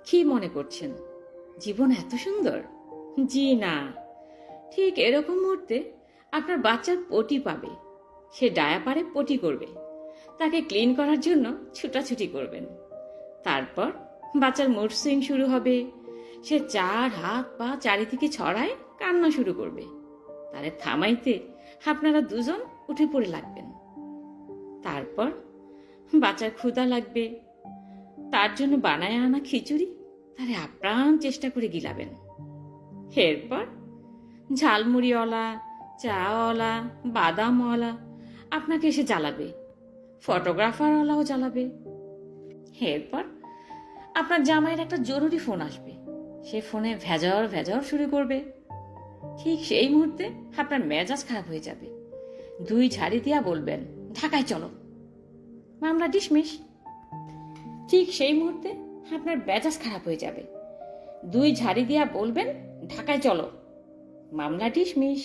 কি মনে করছেন জীবন এত সুন্দর? জি না, ঠিক এরকম মুহূর্তে আপনার বাচ্চার পটি পাবে। সে ডায়াপারে পটি করবে, তাকে ক্লিন করার জন্য ছুটাছুটি করবেন। তারপর বাচ্চার মুড সুইং শুরু হবে। সে চার হাত পা চারিদিকে ছড়ায় কান্না শুরু করবে। তারে থামাইতে আপনারা দুজন উঠে পড়ে লাগবেন। তারপর বাচ্চার ক্ষুধা লাগবে, তার জন্য বানায় আনা খিচুড়ি তারে আপ্রাণ চেষ্টা করে গিলাবেন। এরপর ঝালমুড়িওয়ালা, চাওয়ালা, বাদামওয়ালা আপনাকে এসে জ্বালাবে, ফটোগ্রাফারওয়ালাও জ্বালাবে। এরপর আপনার জামাইয়ের একটা জরুরি ফোন আসবে, সে ফোনে ভেজর ভেজর শুরু করবে। ঠিক সেই মুহূর্তে আপনার মেজাজ খারাপ হয়ে যাবে। দুই ঝাড়ি দিয়া বলবেন, ঢাকায় চলো, মামলা ডিসমিস। ঠিক সেই মুহূর্তে আপনার মেজাজ খারাপ হয়ে যাবে। দুই ঝাড়ি দিয়া বলবেন, ঢাকায় চলো, মামলা ডিসমিস।